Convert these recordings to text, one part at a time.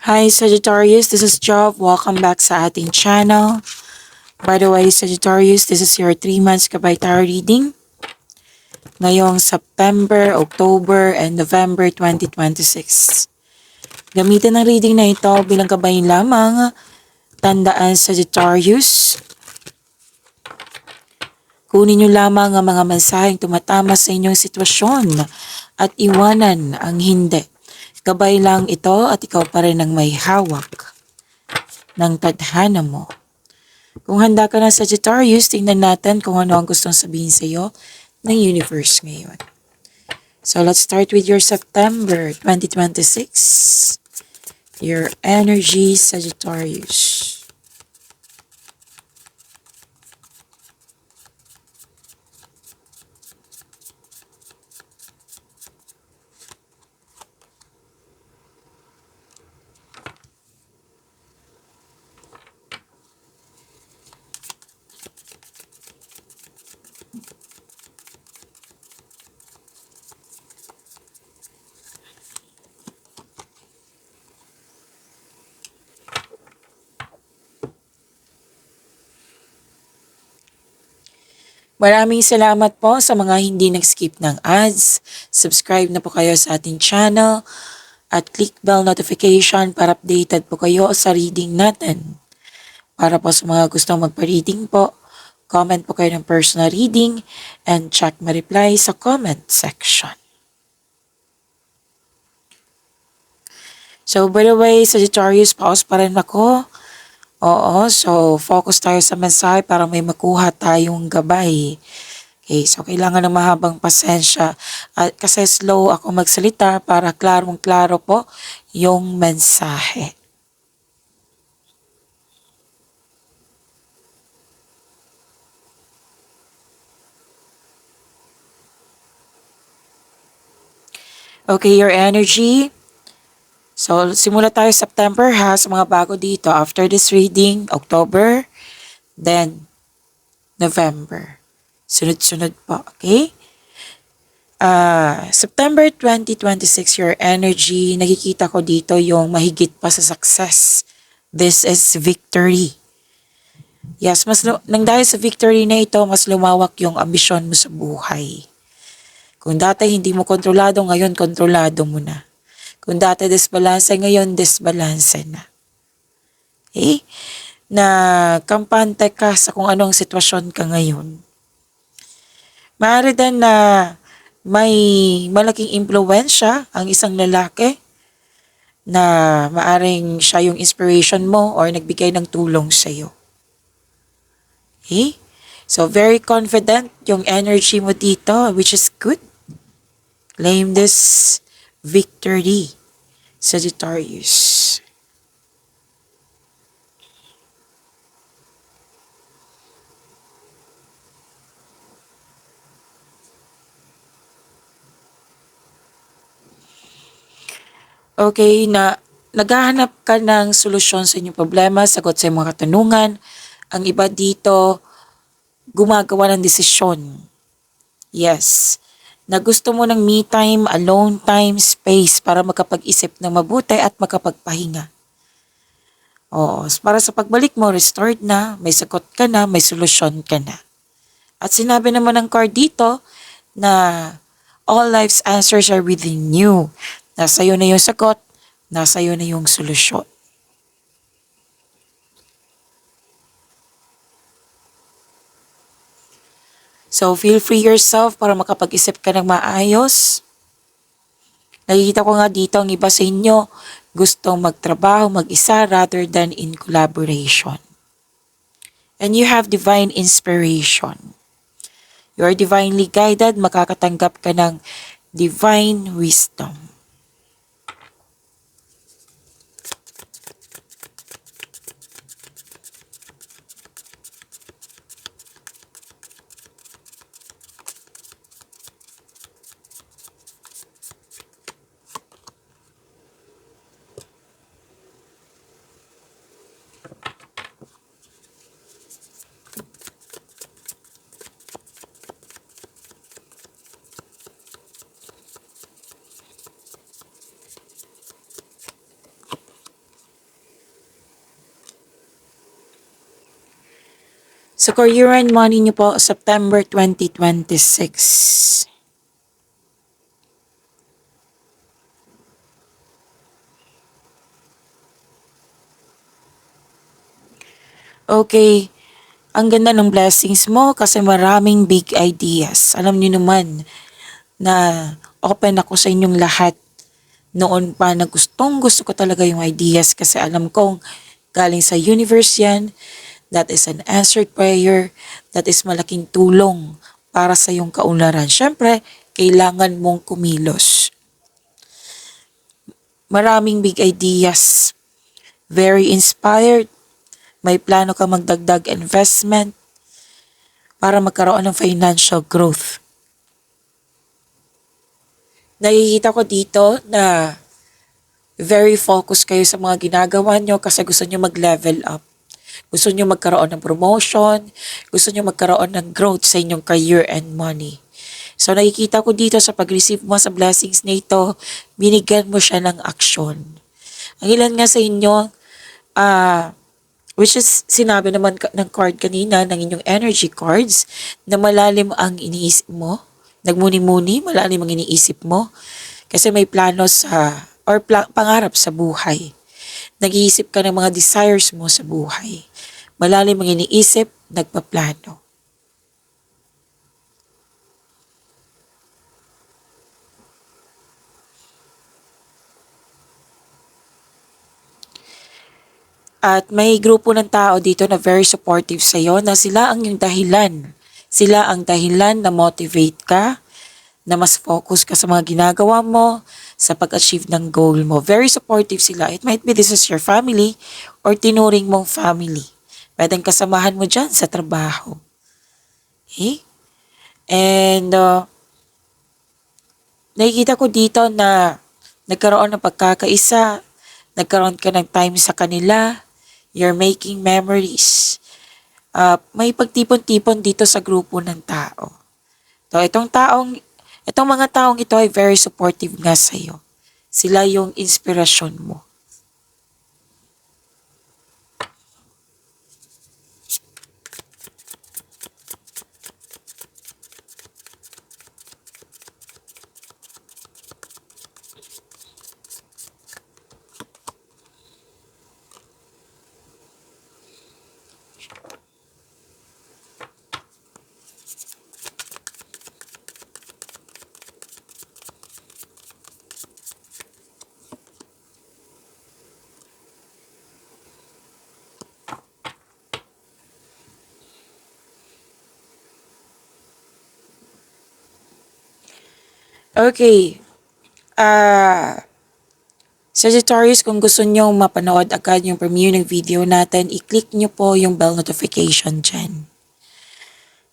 Hi Sagittarius, this is Job. Welcome back sa ating channel. By the way, Sagittarius, this is your 3 months Gabay Tarot reading. Ngayong September, October, and November 2026. Gamitin ang reading na ito bilang gabay lamang. Tandaan Sagittarius. Kunin niyo lamang ang mga mensaheng tumatama sa inyong sitwasyon at iwanan ang hindi. Gabay lang ito at ikaw pa rin ang may hawak ng tadhana mo. Kung handa ka na Sagittarius, tingnan natin kung ano ang gustong sabihin sa iyo ng universe ngayon. So let's start with your September 2026. Your energy, Sagittarius. Maraming salamat po sa mga hindi nag-skip ng ads. Subscribe na po kayo sa ating channel at click bell notification para updated po kayo sa reading natin. Para po sa mga gustong magpa-reading po, comment po kayo ng personal reading and check ma-reply sa comment section. So by the way, Sagittarius, pause pa rin ako. Oo, so focus tayo sa mensahe para may makuha tayong gabay. Okay, so kailangan ng mahabang pasensya at kasi slow ako magsalita para klarong-klaro po yung mensahe. Okay, your energy. So, simula tayo September ha, sa mga bago dito. After this reading, October, then November. Sunod-sunod po, okay? September 2026, your energy, nakikita ko dito yung mahigit pa sa success. This is victory. Yes, nang dahil sa victory na ito, mas lumawak yung ambisyon mo sa buhay. Kung dati hindi mo kontrolado, ngayon kontrolado mo na. Kung dati disbalance, ngayon disbalance na. Okay? Na kampante ka sa kung anong sitwasyon ka ngayon. Maaari din na may malaking impluwensya ang isang lalaki na maaring siya yung inspiration mo or nagbigay ng tulong sa iyo. Okay? So very confident yung energy mo dito, which is good. Claim this victory, Sagittarius. Okay, na naghahanap ka ng solusyon sa inyong problema, sagot sa iyong mga katanungan. Ang iba dito, gumagawa ng desisyon. Yes. Na gusto mo ng me time, alone time, space para makapag-isip ng mabuti at makapagpahinga. Oo, para sa pagbalik mo, restored na, may sagot ka na, may solusyon ka na. At sinabi naman ng card dito na all life's answers are within you. Nasa iyo na yung sagot, nasa iyo na yung solusyon. So feel free yourself para makapag-isip ka ng maayos. Nakikita ko nga dito ang iba sa inyo gustong magtrabaho mag-isa rather than in collaboration. And you have divine inspiration. You are divinely guided, makakatanggap ka ng divine wisdom. Sa career and money niyo po, September 2026. Okay, ang ganda ng blessings mo kasi maraming big ideas. Alam niyo naman na open ako sa inyong lahat. Noon pa na gustong gusto ko talaga yung ideas kasi alam kong galing sa universe yan. That is an answered prayer. That is malaking tulong para sa iyong kaunlaran. Siyempre, kailangan mong kumilos. Maraming big ideas. Very inspired. May plano ka magdagdag investment para magkaroon ng financial growth. Nakikita ko dito na very focused kayo sa mga ginagawa nyo kasi gusto nyo mag-level up. Gusto nyo magkaroon ng promotion, gusto nyo magkaroon ng growth sa inyong career and money. So nakikita ko dito sa pag-receive mo sa blessings na ito, binigyan mo siya ng aksyon. Ang ilan nga sa inyo, which is sinabi naman ng card kanina, ng inyong energy cards, na malalim ang iniisip mo, nagmuni-muni, malalim ang iniisip mo, kasi may plano sa, or pangarap sa buhay. Nag-iisip ka ng mga desires mo sa buhay. Malalim ang iniisip, nagpaplano. At may grupo ng tao dito na very supportive sa'yo na sila ang yung dahilan. Sila ang dahilan na motivate ka, na mas focus ka sa mga ginagawa mo, sa pag-achieve ng goal mo. Very supportive sila. It might be this is your family or tinuring mong family. Pwedeng kasamahan mo dyan sa trabaho. Okay? And nakikita ko dito na nagkaroon ng pagkakaisa, nagkaroon ka ng time sa kanila, you're making memories. May pagtipon-tipon dito sa grupo ng tao. So, itong mga taong ito ay very supportive nga sa'yo. Sila yung inspirasyon mo. Okay. Sagittarius, kung gusto nyo mapanood agad yung premiere ng video natin, i-click nyo po yung bell notification dyan.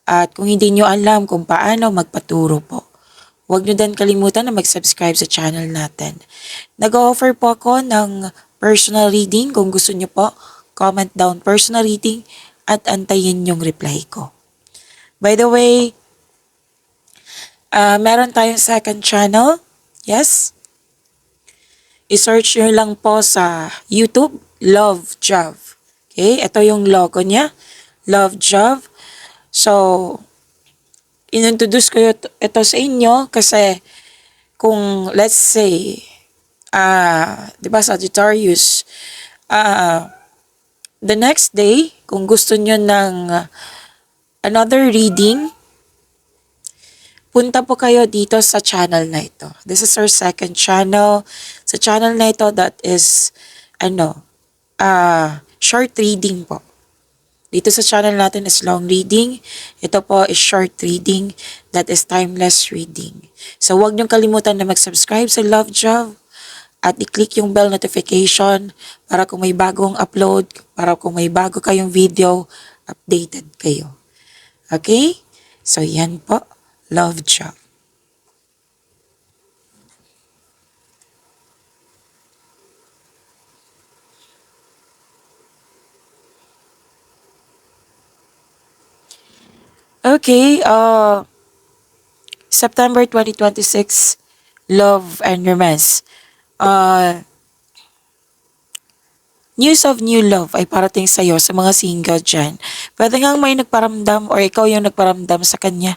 At kung hindi nyo alam kung paano, magpaturo po. Huwag nyo din kalimutan na mag-subscribe sa channel natin. Nag-offer po ako ng personal reading. Kung gusto nyo po, comment down personal reading at antayin yung reply ko. By the way, meron tayong second channel. Yes? I-search nyo lang po sa YouTube, Love Jav. Okay? Ito yung logo niya. Love Jav. So, inintroduce ko ito sa inyo kasi kung let's say, di ba Sagittarius, the next day, kung gusto nyo ng another reading, punta po kayo dito sa channel na ito. This is our second channel. Sa channel na ito, that is, short reading po. Dito sa channel natin is long reading. Ito po is short reading. That is timeless reading. So, huwag niyong kalimutan na mag-subscribe sa Love Job at i-click yung bell notification para kung may bagong upload, para kung may bago kayong video, updated kayo. Okay? So, yan po. Love Job. Okay, September 2026, love and romance. News of new love ay parating sa'yo sa mga single dyan. Pwede nga may nagparamdam or ikaw yung nagparamdam sa kanya.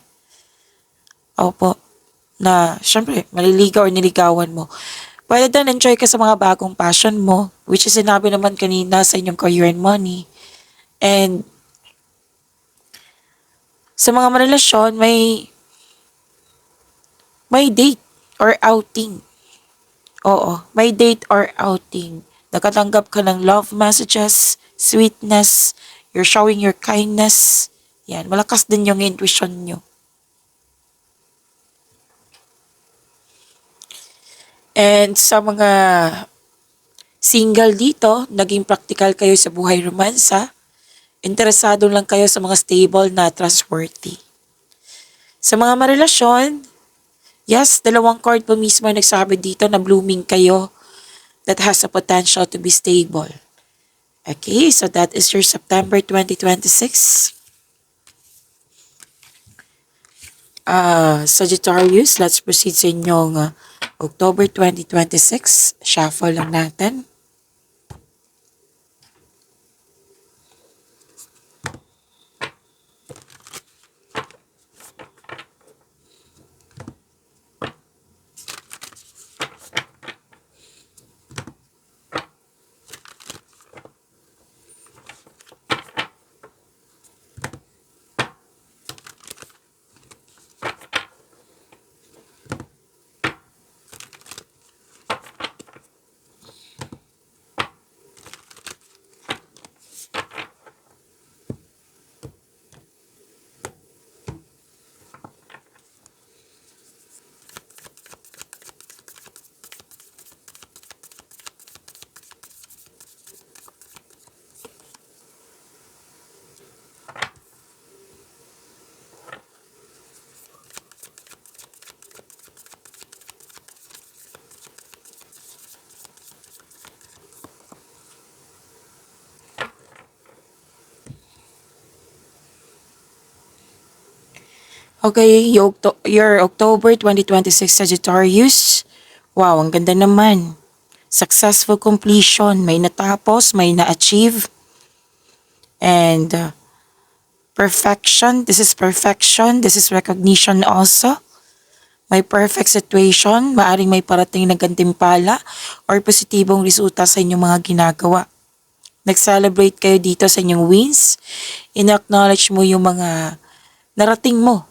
Opo. Na, syempre, maliligaw or niligawan mo. Pwede din enjoy ka sa mga bagong passion mo, which is sinabi naman kanina sa inyong career and money. And sa mga marelasyon, may date or outing. Oo, may date or outing. Nakatanggap ka ng love messages, sweetness, you're showing your kindness. Yan, malakas din yung intuition nyo. And sa mga single dito, naging practical kayo sa buhay romansa, interesado lang kayo sa mga stable na trustworthy. Sa mga marelasyon, yes, dalawang card po mismo ang nagsabi dito na blooming kayo that has a potential to be stable. Okay, so that is your September 2026. Sagittarius, let's proceed sa inyong October 2026. Shuffle lang natin. Okay, your October 2026 Sagittarius. Wow, ang ganda naman. Successful completion. May natapos, may na-achieve. And perfection. This is perfection. This is recognition also. May perfect situation. Maaring may parating na gantimpala or positibong resulta sa inyong mga ginagawa. Nag-celebrate kayo dito sa inyong wins. In-acknowledge mo yung mga narating mo.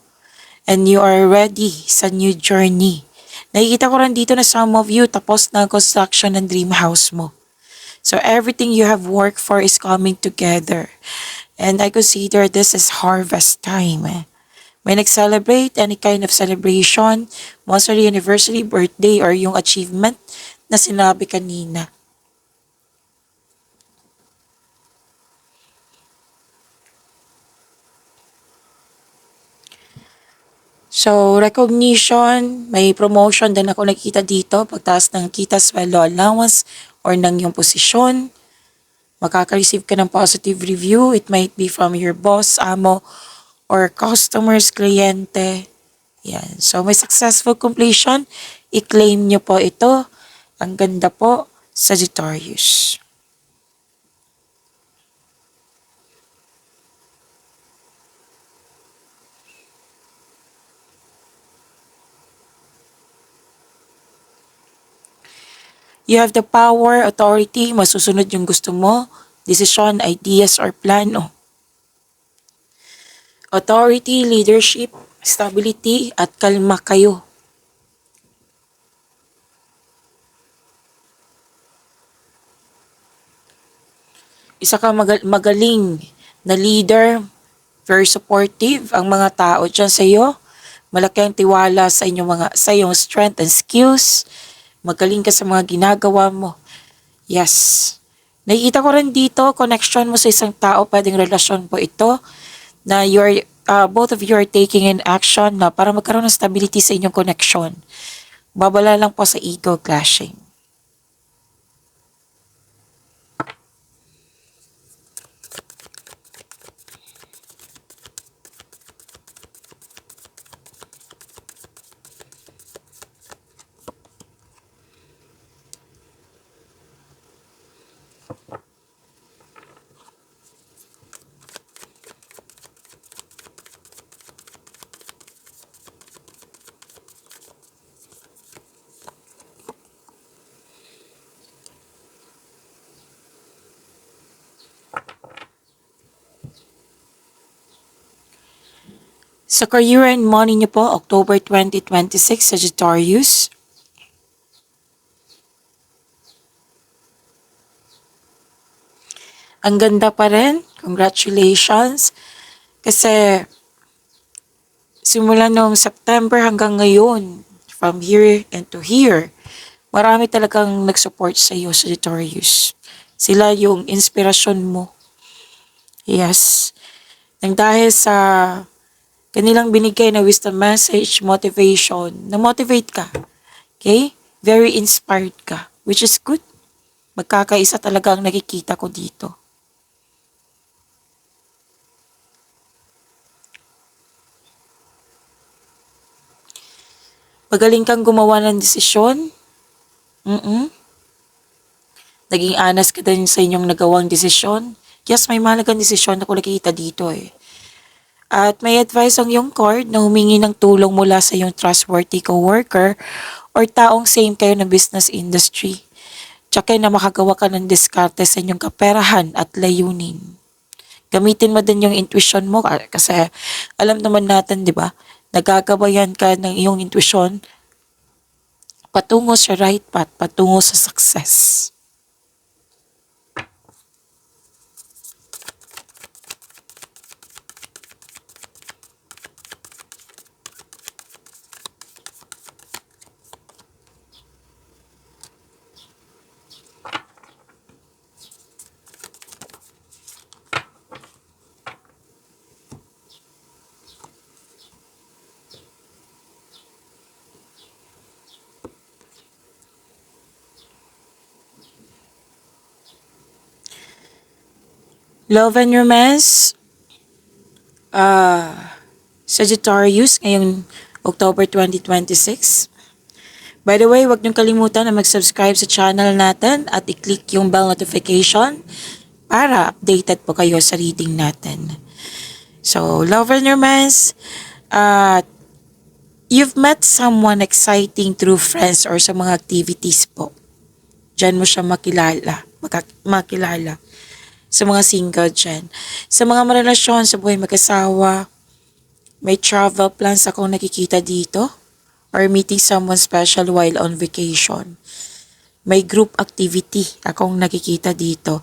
And you are ready sa new journey. Nakikita ko rin dito na some of you tapos na ang construction ng dream house mo. So everything you have worked for is coming together. And I consider this is harvest time. May nag-celebrate any kind of celebration, monthly anniversary, birthday, or yung achievement na sinabi kanina. So, recognition, may promotion din ako nakita dito, pagtaas ng kita, sweldo, allowance, or ng yung posisyon. Makaka-receive ka ng positive review. It might be from your boss, amo, or customers, kliyente. Yan. So, may successful completion. I-claim nyo po ito. Ang ganda po, Sagittarius. You have the power, authority, masusunod yung gusto mo, decision, ideas, or plano. Authority, leadership, stability, at kalma kayo. Isa ka magaling na leader, very supportive ang mga tao dyan sa iyo. Malaki ang tiwala sa sa iyong strength and skills. Magaling ka sa mga ginagawa mo. Yes. Nakikita ko rin dito, connection mo sa isang tao, pwedeng relasyon po ito, na both of you are taking an action na para magkaroon ng stability sa inyong connection. Babala lang po sa ego clashing. Sa career and money niyo po, October 2026, Sagittarius. Ang ganda pa rin. Congratulations. Kasi simula noong September hanggang ngayon, from here and to here, marami talagang nag-support sa iyo, Sagittarius. Sila yung inspirasyon mo. Yes. Nang dahil sa kanilang binigay na wisdom message, motivation, na-motivate ka. Okay? Very inspired ka, which is good. Magkakaisa talaga ang nakikita ko dito. Magaling kang gumawa ng desisyon. Naging honest ka din sa inyong nagawang desisyon. Yes, may mahalagang desisyon ako nakikita dito eh. At may advice ang iyong card na humingi ng tulong mula sa iyong trustworthy coworker or taong same kayo ng business industry. Tsaka na makagawa ka ng diskarte sa inyong kaperahan at layunin. Gamitin mo din yung intuition mo kasi alam naman natin, di ba? Nagagabayan ka ng iyong intuition patungo sa right path, patungo sa success. Love and romance, Sagittarius, ngayong October 2026. By the way, huwag niyong kalimutan na mag-subscribe sa channel natin at i-click yung bell notification para updated po kayo sa reading natin. So, love and romance, you've met someone exciting through friends or sa mga activities po. Diyan mo siya makilala. Sa mga single dyan. Sa mga marelasyon, sa buhay mag-asawa, may travel plans akong nakikita dito or meeting someone special while on vacation. May group activity akong nakikita dito.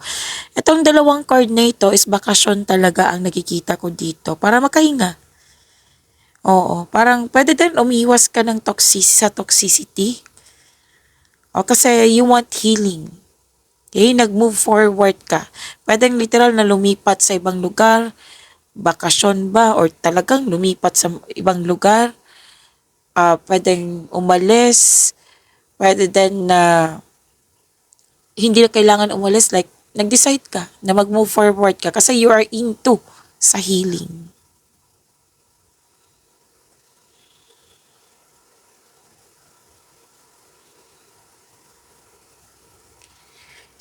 Itong dalawang card na ito is bakasyon talaga ang nakikita ko dito para makahinga. Oo, parang pwede din umiwas ka ng sa toxicity. O kasi you want healing. Okay, nag-move forward ka. Pwedeng literal na lumipat sa ibang lugar, bakasyon ba, or talagang lumipat sa ibang lugar. Pwedeng umalis, pwede din na hindi na kailangan umalis, like nag-decide ka na mag-move forward ka kasi you are into sa healing.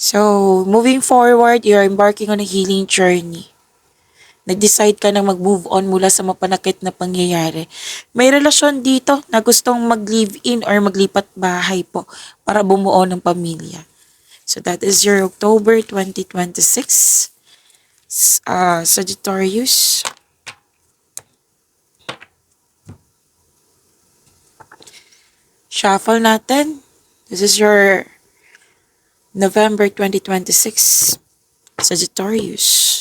So, moving forward, you're embarking on a healing journey. Nag-decide ka na mag-move on mula sa mapanakit na pangyayari. May relasyon dito na gustong mag-live-in or maglipat bahay po para bumuo ng pamilya. So that is your October 2026 Sagittarius. Shuffle natin. This is your November 2026 Sagittarius.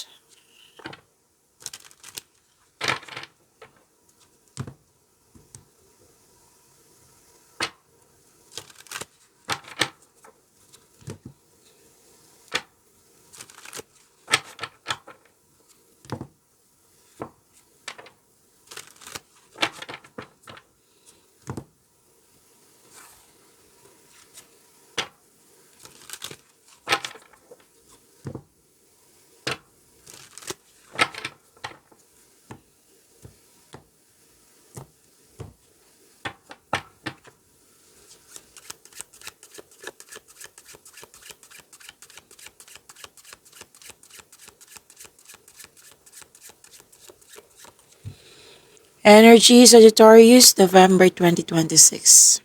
Energy Sagittarius, November 2026.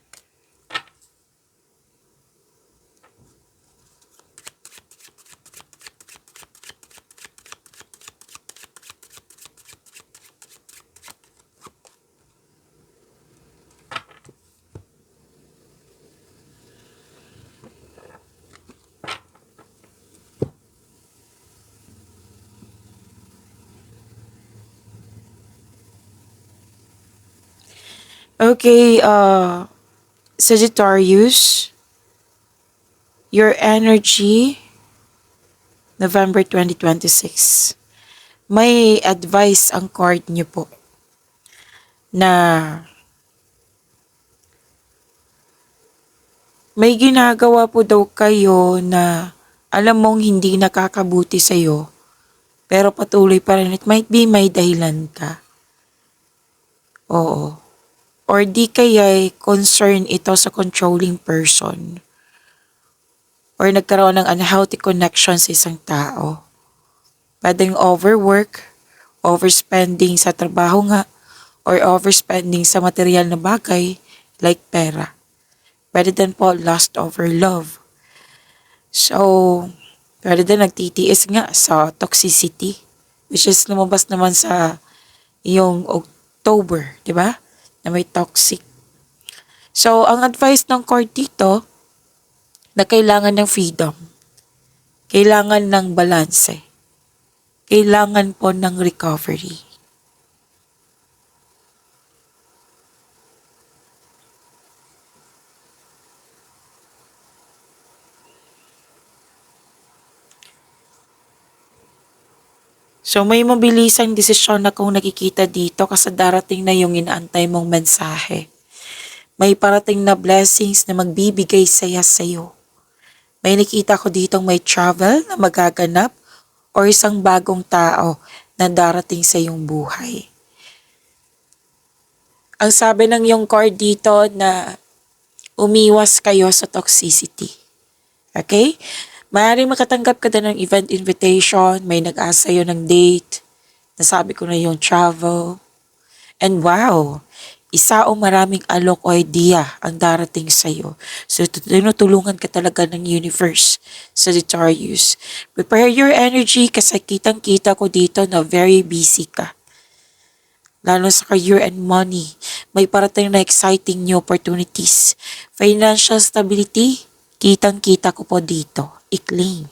Okay, Sagittarius, your energy, November 2026. May advice ang card niyo po na may ginagawa po daw kayo na alam mong hindi nakakabuti sa'yo, pero patuloy pa rin. It might be may dahilan ka. Oo. Or di kaya concern ito sa controlling person. Or nagkaroon ng unhealthy connection sa isang tao. Pwedeng overwork, overspending sa trabaho nga, or overspending sa material na bagay like pera. Pwede din po lust over love. So, pwede din nagtitiis nga sa toxicity, which is lumabas naman sa yung October, di ba? Na may toxic. So, ang advice ng court dito, na kailangan ng freedom, kailangan ng balanse, kailangan po ng recovery. So may mabilisang desisyon na kung nakikita dito kasi darating na yung inaantay mong mensahe. May parating na blessings na magbibigay saya sa'yo. May nakita ko ditong may travel na magaganap or isang bagong tao na darating sa iyong buhay. Ang sabi ng yung card dito na umiwas kayo sa toxicity. Okay? Maaaring makatanggap ka din ng event invitation, may nag-asa sa'yo ng date, nasabi ko na yung travel. And wow, isa o maraming alok o idea ang darating sa'yo. So tinutulungan ka talaga ng universe, Sagittarius. Prepare your energy kasi kitang-kita ko dito na very busy ka. Lalo sa career and money, may parating na exciting new opportunities. Financial stability, kitang-kita ko po dito. I-claim.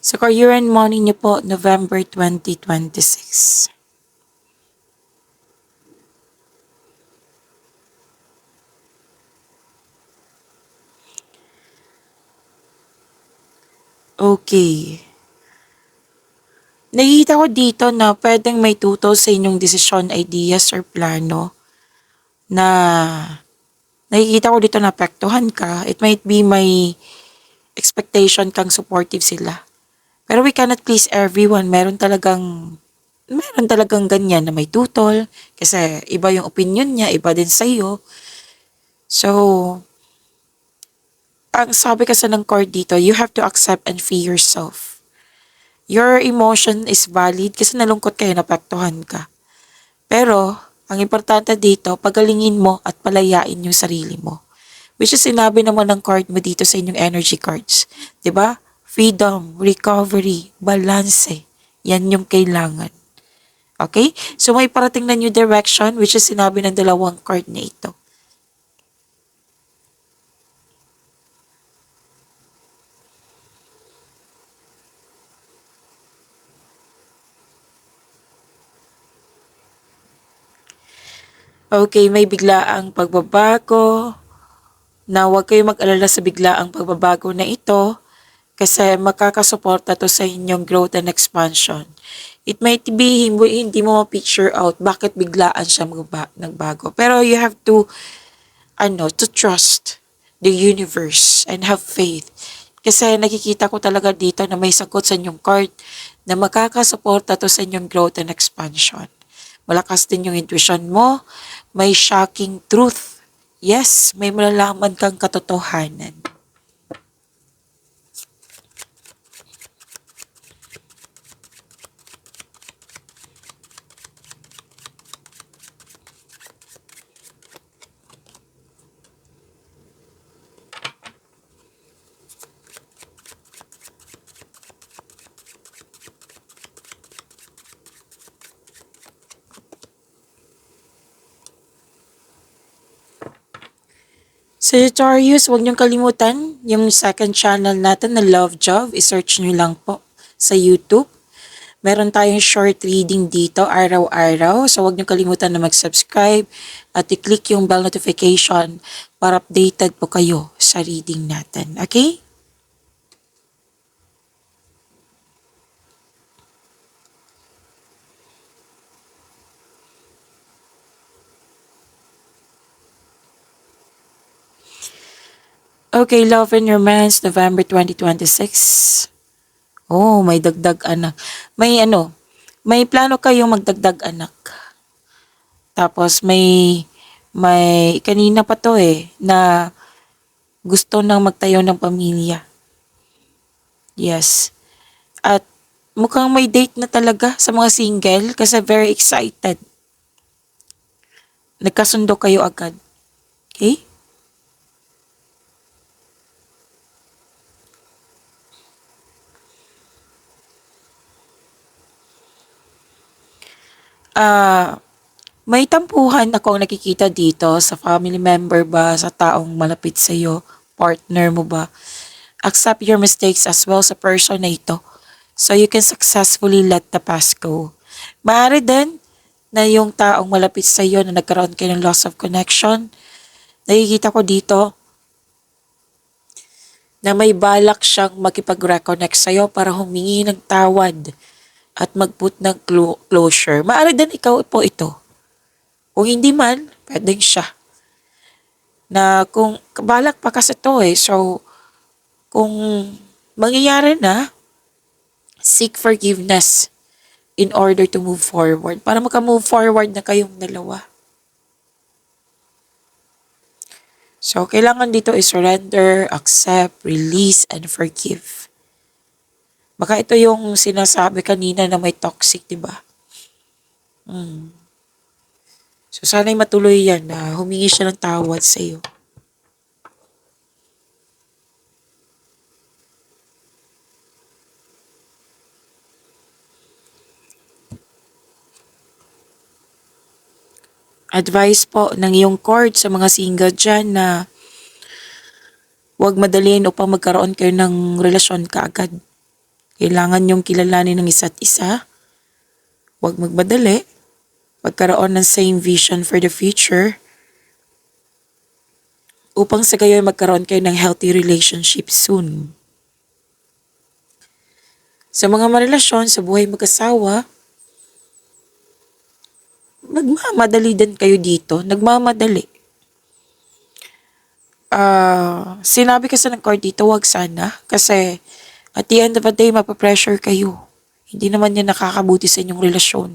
Sa career and money niyo po, November 2026. Okay. Nakikita ko dito na pwedeng may tutol sa inyong desisyon, ideas, or plano na nakikita ko dito na apektuhan ka. It might be may expectation kang supportive sila. Pero we cannot please everyone. Meron talagang ganyan na may tutol kasi iba yung opinion niya, iba din sa'yo. So, ang sabi kasi ng card dito, you have to accept and free yourself. Your emotion is valid kasi nalungkot kayo, napektuhan ka. Pero, ang importante dito, pagalingin mo at palayain yung sarili mo. Which is sinabi naman ng card mo dito sa inyong energy cards. 'Di ba? Freedom, recovery, balance. Yan yung kailangan. Okay? So may parating na new direction which is sinabi ng dalawang card na ito. Okay, may biglaang pagbabago, na huwag kayong mag-alala sa biglaang pagbabago na ito kasi makakasuporta to sa inyong growth and expansion. It might be hindi mo ma-picture out bakit biglaan siya nagbago. Pero you have to trust the universe and have faith. Kasi nakikita ko talaga dito na may sagot sa inyong card na makakasuporta to sa inyong growth and expansion. Malakas din yung intuition mo, may shocking truth. Yes, may malalaman kang katotohanan. Sagittarius, huwag niyong kalimutan yung second channel natin na Love Job. I-search niyo lang po sa YouTube. Meron tayong short reading dito araw-araw. So huwag niyong kalimutan na mag-subscribe at i-click yung bell notification para updated po kayo sa reading natin. Okay? Okay, Love and Romance, November 2026. Oh, may dagdag anak. May plano kayong magdagdag anak. Tapos may kanina pa to na gusto nang magtayo ng pamilya. Yes. At mukhang may date na talaga sa mga single kasi very excited. Nagkasundo kayo agad. Okay? May tampuhan akong nakikita dito sa family member ba, sa taong malapit sa iyo, partner mo ba. Accept your mistakes as well sa person na ito so you can successfully let the past go. Maaari din na yung taong malapit sa iyo na nagkaroon kayo ng loss of connection, nakikita ko dito na may balak siyang makipag-reconnect sa iyo para humingi ng tawad at mag-put ng closure. Maaari din ikaw po ito. Kung hindi man, pwedeng siya. Na kung balak pa kasi to so kung mangyayari na, seek forgiveness in order to move forward. Para maka-move forward na kayong dalawa. So, kailangan dito surrender, accept, release, and forgive. Baka ito yung sinasabi kanina na may toxic, di ba? So, sana'y matuloy yan na humingi siya ng tawad sa iyo. Advice po ng iyong court sa mga single dyan na huwag madaliin upang magkaroon kayo ng relasyon kaagad. Kailangan yung kilalanin ng isa't isa. Huwag magmadali. Magkaroon ng same vision for the future. Upang sa gayon magkaroon kayo ng healthy relationship soon. Sa mga marelasyon, sa buhay mag-asawa, nagmamadali din kayo dito. Nagmamadali. Sinabi kasi ng court dito, wag sana. Kasi at the end of the day, mapapressure kayo. Hindi naman yan nakakabuti sa inyong relasyon.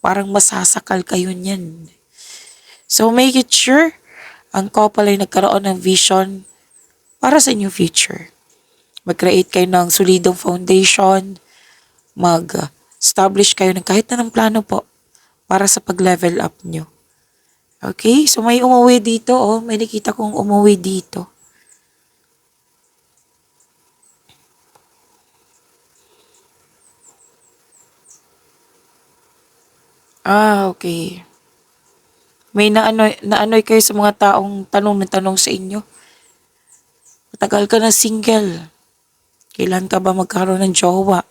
Parang masasakal kayo niyan. So make it sure ang couple ay nagkaroon ng vision para sa inyong future. Mag-create kayo ng solidong foundation. Mag-establish kayo ng kahit anong plano po para sa pag-level up nyo. Okay? So may umuwi dito, may nakita kong umuwi dito. Okay. May naanoy kayo sa mga taong tanong na tanong sa inyo. Matagal ka na single. Kailan ka ba magkaroon ng jowa?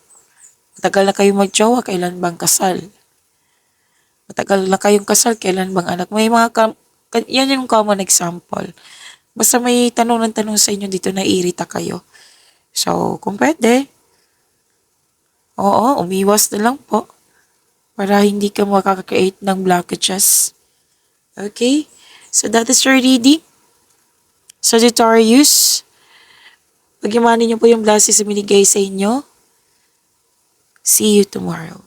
Matagal na kayong mag-jowa, kailan bang kasal? Matagal na kayong kasal, kailan bang anak? May yan yung common example. Basta may tanong ng tanong sa inyo dito na irita kayo. So, kung pwede, umiwas na lang po para hindi ka makaka-create ng blockages. Okay? So, that is your reading. Sagittarius, pagyamanin niyo po yung blessings na binigay sa inyo. See you tomorrow.